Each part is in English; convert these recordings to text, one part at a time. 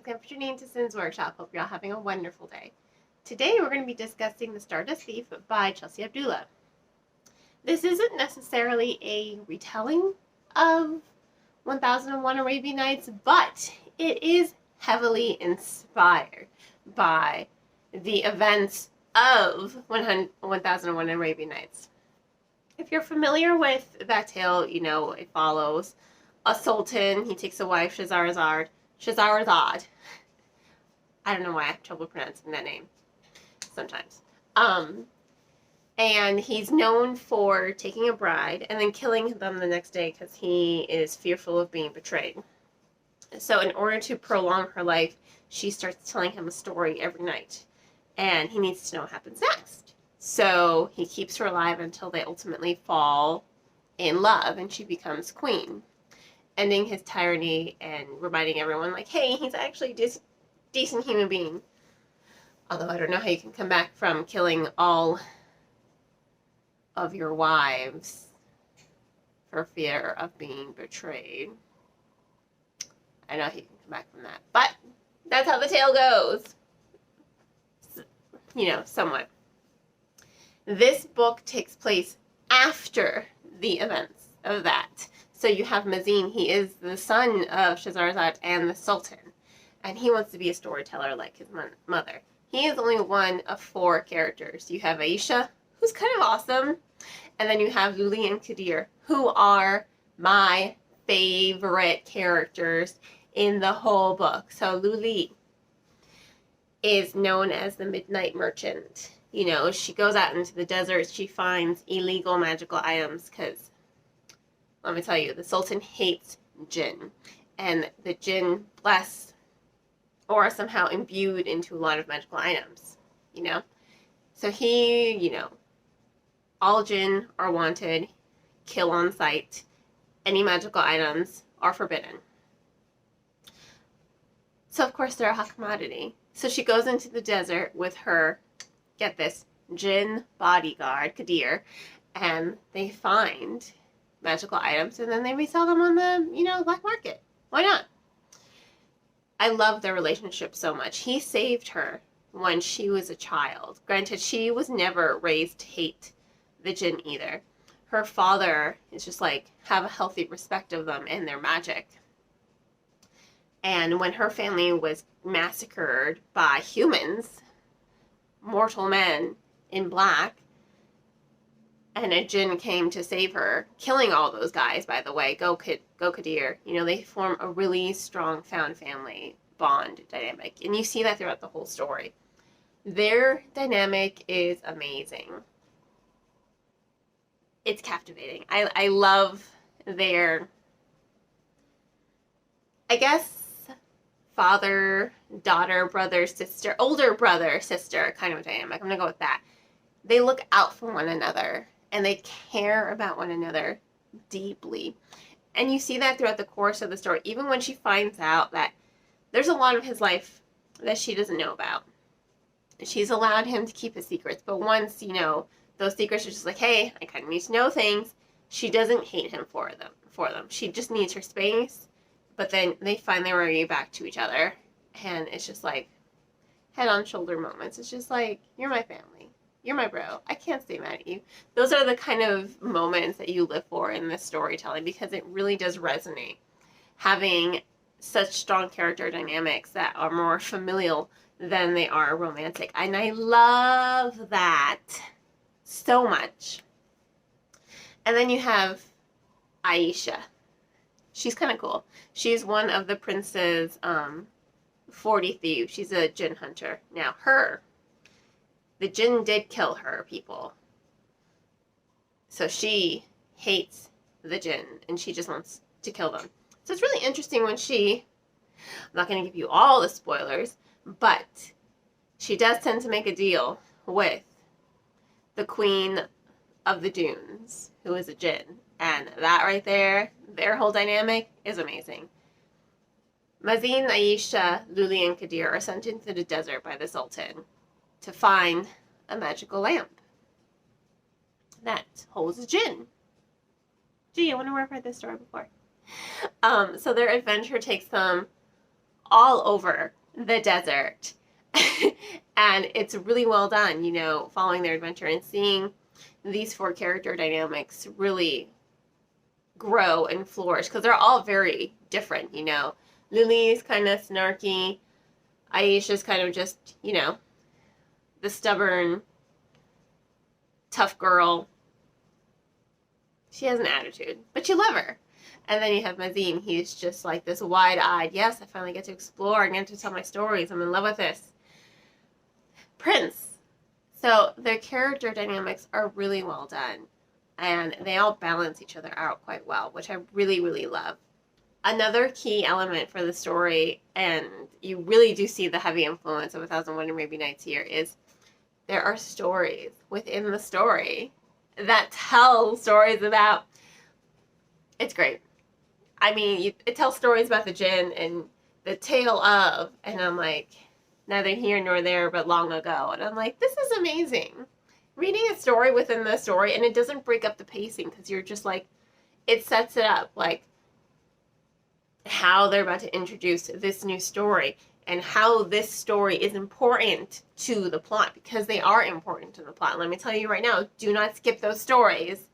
and Clamp to Sin's Workshop. Hope you're all having a wonderful day. Today we're going to be discussing The Stardust Thief by Chelsea Abdullah. This isn't necessarily a retelling of 1001 Arabian Nights, but it is heavily inspired by the events of 1001 Arabian Nights. If you're familiar with that tale, you know it follows a sultan. He takes a wife, Shahrazad. I don't know why I have trouble pronouncing that name sometimes. And he's known for taking a bride and then killing them the next day because he is fearful of being betrayed. So in order to prolong her life, she starts telling him a story every night. And he needs to know what happens next. So he keeps her alive until they ultimately fall in love and she becomes queen, ending his tyranny and reminding everyone, like, hey, he's actually a decent human being. Although I don't know how you can come back from killing all of your wives for fear of being betrayed. I know he can come back from that. But that's how the tale goes. You know, somewhat. This book takes place after the events of that. So you have Mazin. He is the son of Shahrazad and the Sultan. And he wants to be a storyteller like his mother. He is only one of 4 characters. You have Aisha, who's kind of awesome. And then you have Luli and Kadir, who are my favorite characters in the whole book. So Luli is known as the Midnight Merchant. You know, she goes out into the desert. She finds illegal magical items because, let me tell you, the Sultan hates jinn. And the jinn bless or are somehow imbued into a lot of magical items, you know? So he, you know, all jinn are wanted, kill on sight. Any magical items are forbidden. So, of course, they're a hot commodity. So she goes into the desert with her, get this, jinn bodyguard, Kadir, and they find magical items and then they resell them on the, you know, black market. Why not? I love their relationship so much. He saved her when she was a child. Granted, she was never raised to hate the jinn either. Her father is just like, have a healthy respect of them and their magic. And when her family was massacred by humans, mortal men in black, and a jinn came to save her, killing all those guys, by the way, go Kadir. You know, they form a really strong found family bond dynamic. And you see that throughout the whole story. Their dynamic is amazing. It's captivating. I love their, I guess, father, daughter, brother, sister, older brother, sister kind of dynamic. I'm going to go with that. They look out for one another and they care about one another deeply. And you see that throughout the course of the story, even when she finds out that there's a lot of his life that she doesn't know about. She's allowed him to keep his secrets, but once, you know, those secrets are just like, hey, I kind of need to know things, she doesn't hate him for them. She just needs her space, but then they finally marry back to each other, and it's just like head-on-shoulder moments. It's just like, you're my family. You're my bro. I can't stay mad at you. Those are the kind of moments that you live for in this storytelling because it really does resonate. Having such strong character dynamics that are more familial than they are romantic. And I love that so much. And then you have Aisha. She's kind of cool. She's one of the prince's 40 thieves. She's a jinn hunter. Now the jinn did kill her people. So she hates the jinn and she just wants to kill them. So it's really interesting when I'm not going to give you all the spoilers, but she does tend to make a deal with the Queen of the Dunes, who is a jinn. And that right there, their whole dynamic is amazing. Mazin, Aisha, Luli, and Kadir are sent into the desert by the Sultan to find a magical lamp that holds a jinn. Gee, I wonder where I've read this story before. So their adventure takes them all over the desert. And it's really well done, you know, following their adventure and seeing these 4 character dynamics really grow and flourish, because they're all very different, you know. Lily's kind of snarky. Aisha's kind of just, you know, the stubborn, tough girl. She has an attitude, but you love her. And then you have Mazin. He's just like this wide-eyed, yes, I finally get to explore. I get to tell my stories. I'm in love with this. Prince. So their character dynamics are really well done. And they all balance each other out quite well, which I really, really love. Another key element for the story, and you really do see the heavy influence of 1001 and Arabian Nights here, is there are stories within the story that tell stories about... It's great. I mean, it tells stories about the jinn and the tale of, and I'm like, neither here nor there, but long ago. And I'm like, this is amazing. Reading a story within the story, and it doesn't break up the pacing, because you're just like, it sets it up, like how they're about to introduce this new story and how this story is important to the plot, because they are important to the plot. Let me tell you right now, do not skip those stories.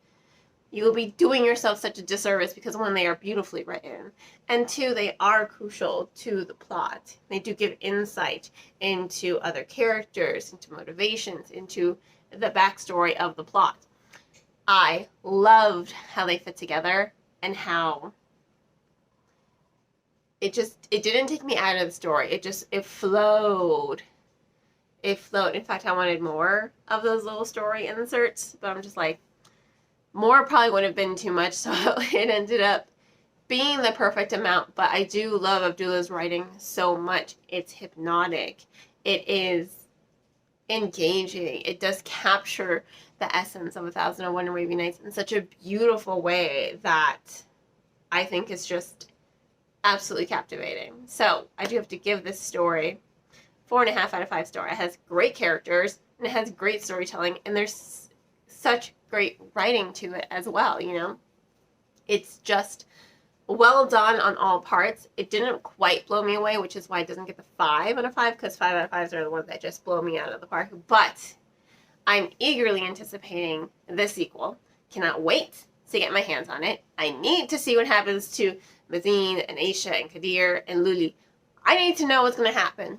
You will be doing yourself such a disservice, because 1, they are beautifully written, and 2, they are crucial to the plot. They do give insight into other characters, into motivations, into the backstory of the plot. I loved how they fit together, and how it didn't take me out of the story. It flowed. It flowed. In fact, I wanted more of those little story inserts, but I'm just like, more probably would have been too much, so it ended up being the perfect amount. But I do love Abdullah's writing so much. It's hypnotic. It is engaging. It does capture the essence of 1001 Arabian Nights in such a beautiful way that I think is just absolutely captivating. So I do have to give this story 4.5 out of 5 stars. It has great characters, and it has great storytelling, and there's such great writing to it as well, you know. It's just well done on all parts. It didn't quite blow me away, which is why it doesn't get the 5 out of 5, because 5 out of 5s are the ones that just blow me out of the park. But I'm eagerly anticipating the sequel. Cannot wait to get my hands on it. I need to see what happens to Mazin and Aisha and Kadir and Luli. I need to know what's going to happen.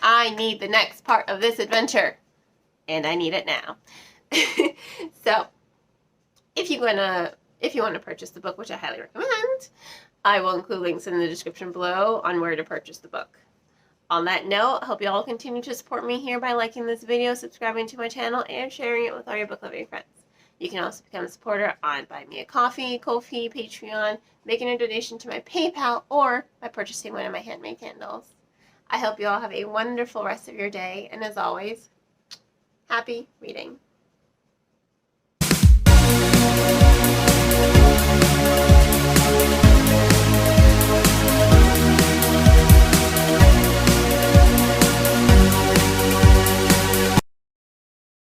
I need the next part of this adventure, and I need it now. So, if you want to purchase the book, which I highly recommend, I will include links in the description below on where to purchase the book. On that note, I hope you all continue to support me here by liking this video, subscribing to my channel, and sharing it with all your book-loving friends. You can also become a supporter on Buy Me a Coffee, Ko-fi, Patreon, making a donation to my PayPal, or by purchasing one of my handmade candles. I hope you all have a wonderful rest of your day, and as always, happy reading.